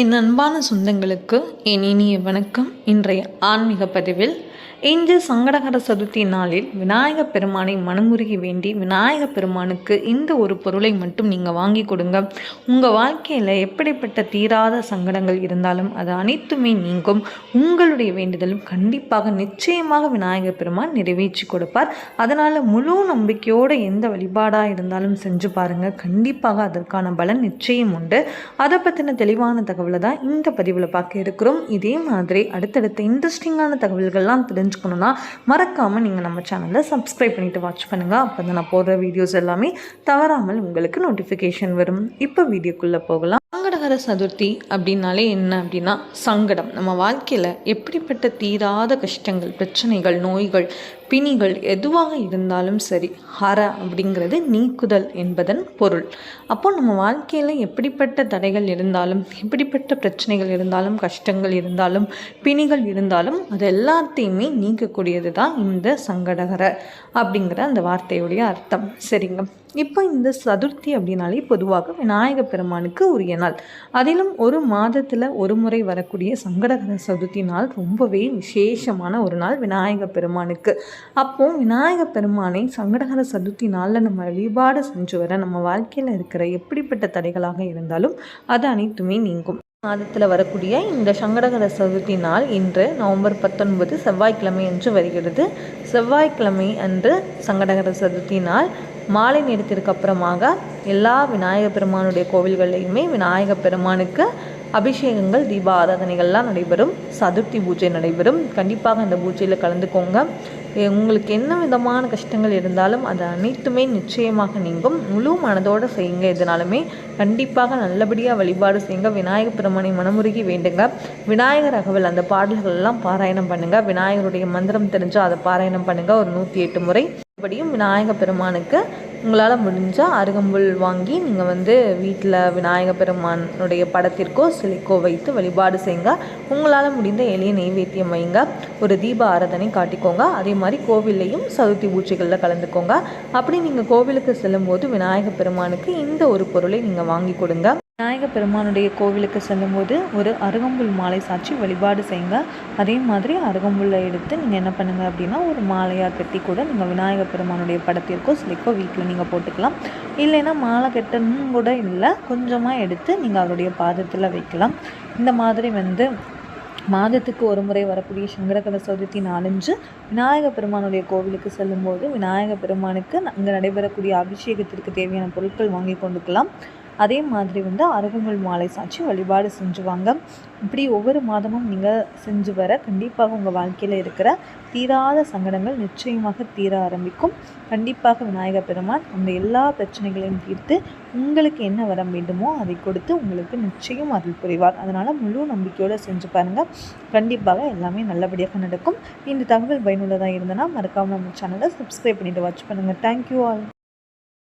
என் அன்பான சொந்தங்களுக்கு என் இனிய வணக்கம். இன்றைய ஆன்மீக பதிவில் இன்று சங்கடகர சதுர்த்தி நாளில் விநாயகப் பெருமானை மனமுருகி வேண்டி விநாயகப் பெருமானுக்கு இந்த ஒரு பொருளை மட்டும் நீங்கள் வாங்கி கொடுங்க. உங்கள் வாழ்க்கையில் எப்படிப்பட்ட தீராத சங்கடங்கள் இருந்தாலும் அது அனைத்துமே நீங்கும். உங்களுடைய வேண்டுதலும் கண்டிப்பாக நிச்சயமாக விநாயகப் பெருமான் நிறைவேற்றி கொடுப்பார். அதனால் முழு நம்பிக்கையோடு எந்த வழிபாடாக இருந்தாலும் செஞ்சு பாருங்கள். கண்டிப்பாக அதற்கான பலன் நிச்சயம் உண்டு. அதை பற்றின தெளிவான தகவலை தான் இந்த பதிவில் பார்க்க இருக்கிறோம். இதே மாதிரி அடுத்தடுத்த இன்ட்ரெஸ்டிங்கான தகவல்கள்லாம் தெரிஞ்சுக்கணுன்னா மறக்காமல் நீங்கள் நம்ம சேனலை சப்ஸ்கிரைப் பண்ணிவிட்டு வாட்ச் பண்ணுங்கள். அப்போ தான் நான் போடுற வீடியோஸ் எல்லாமே தவறாமல் உங்களுக்கு நோட்டிஃபிகேஷன் வரும். இப்போ வீடியோக்குள்ளே போகலாம். சங்கடகர சதுர்த்தி அப்படின்னாலே என்ன அப்படின்னா சங்கடம். நம்ம வாழ்க்கையில் எப்படிப்பட்ட தீராத கஷ்டங்கள், பிரச்சனைகள், நோய்கள், பிணிகள் எதுவாக இருந்தாலும் சரி, ஹர அப்படிங்கிறது நீக்குதல் என்பதன் பொருள். அப்போ நம்ம வாழ்க்கையில் எப்படிப்பட்ட தடைகள் இருந்தாலும், எப்படிப்பட்ட பிரச்சனைகள் இருந்தாலும், கஷ்டங்கள் இருந்தாலும், பிணிகள் இருந்தாலும் அது எல்லாத்தையுமே நீக்கக்கூடியது தான் இந்த சங்கடகர அப்படிங்கிற அந்த வார்த்தையுடைய அர்த்தம். சரிங்க. இப்போ இந்த சதுர்த்தி அப்படின்னாலே பொதுவாக விநாயக பெருமானுக்கு உரிய நாள். அதிலும் ஒரு மாதத்தில் ஒரு முறை வரக்கூடிய சங்கடகர சதுர்த்தி நாள் ரொம்பவே விசேஷமான ஒரு நாள் விநாயக பெருமானுக்கு. அப்போது விநாயக பெருமானை சங்கடகர சதுர்த்தி நாளில் நம்ம வழிபாடு செஞ்சு வர நம்ம வாழ்க்கையில் இருக்கிற எப்படிப்பட்ட தடைகளாக இருந்தாலும் அது அனைத்துமே நீங்கும். மாதத்தில் வரக்கூடிய இந்த சங்கடகர சதுர்த்தி நாள் இன்று நவம்பர் 19 செவ்வாய்க்கிழமை அன்று வருகிறது. செவ்வாய்க்கிழமை அன்று சங்கடகர சதுர்த்தி நாள் மாலை நேரத்திற்கு அப்புறமாக எல்லா விநாயகப் பெருமானுடைய கோவில்கள்லையுமே விநாயகப் பெருமானுக்கு அபிஷேகங்கள், தீப ஆராதனைகள்லாம் நடைபெறும். சதுர்த்தி பூஜை நடைபெறும். கண்டிப்பாக அந்த பூஜையில் கலந்துக்கோங்க. உங்களுக்கு என்ன விதமான கஷ்டங்கள் இருந்தாலும் அது அனைத்துமே நிச்சயமாக நீங்கும். முழு மனதோடு செய்யுங்க. எதனாலுமே கண்டிப்பாக நல்லபடியாக வழிபாடு செய்யுங்க. விநாயகப் பெருமானை மனமுருகி வேண்டுங்க. விநாயகர் அகவல் அந்த பாடல்கள்லாம் பாராயணம் பண்ணுங்கள். விநாயகருடைய மந்திரம் தெரிஞ்சால் அதை பாராயணம் பண்ணுங்கள் ஒரு 108 முறை. மறுபடியும் விநாயகப் பெருமானுக்கு உங்களால் முடிஞ்சால் அருகம்புல் வாங்கி நீங்கள் வீட்டில் விநாயகப் பெருமானுடைய படத்திற்கோ சிலைக்கோ வைத்து வழிபாடு செய்யுங்க. உங்களால் முடிந்த எளிய நெய்வேத்தியம் வைங்க. ஒரு தீப ஆராதனை காட்டிக்கோங்க. அதே மாதிரி கோவில்லையும் சதுர்த்தி பூஜைகளில் கலந்துக்கோங்க. அப்படி நீங்கள் கோவிலுக்கு செல்லும்போது விநாயகப் பெருமானுக்கு இந்த ஒரு பொருளை நீங்கள் வாங்கி கொடுங்க. விநாயகப் பெருமானுடைய கோவிலுக்கு செல்லும்போது ஒரு அருகம்புல் மாலை சாட்சி வழிபாடு செய்யுங்க. அதே மாதிரி அருகம்புல்லை எடுத்து நீங்கள் என்ன பண்ணுங்கள் அப்படின்னா ஒரு மாலையாக கட்டி கூட நீங்கள் விநாயகப் பெருமானுடைய படத்திற்கோ சிலைக்கோ வீட்டில் நீங்கள் போட்டுக்கலாம். இல்லைன்னா மாலை கட்டணும் கூட இல்லை, கொஞ்சமாக எடுத்து நீங்கள் அவருடைய பாதத்தில் வைக்கலாம். இந்த மாதிரி மாதத்துக்கு ஒரு முறை வரக்கூடிய சங்கடகர சதுர்த்தி நாளன்று விநாயகப் பெருமானுடைய கோவிலுக்கு செல்லும்போது விநாயகப் பெருமானுக்கு அங்கே நடைபெறக்கூடிய அபிஷேகத்திற்கு தேவையான பொருட்கள் வாங்கி கொண்டுக்கலாம். அதே மாதிரி அருகம்புல் மாலை சாட்சி வழிபாடு செஞ்சுவாங்க. இப்படி ஒவ்வொரு மாதமும் நீங்கள் செஞ்சு வர கண்டிப்பாக உங்கள் வாழ்க்கையில் இருக்கிற தீராத சங்கடங்கள் நிச்சயமாக தீர ஆரம்பிக்கும். கண்டிப்பாக விநாயகப் பெருமான் அந்த எல்லா பிரச்சனைகளையும் தீர்த்து உங்களுக்கு என்ன வர வேண்டுமோ அதை கொடுத்து உங்களுக்கு நிச்சயம் அருள் புரிவார். அதனால் முழு நம்பிக்கையோடு செஞ்சு பாருங்கள். கண்டிப்பாக எல்லாமே நல்லபடியாக நடக்கும். இந்த தகவல் பயனுள்ளதாக இருந்தனா மறக்காமல் நம்ம சேனலை சப்ஸ்கிரைப் பண்ணிவிட்டு வாட்ச் பண்ணுங்கள். Thank you all.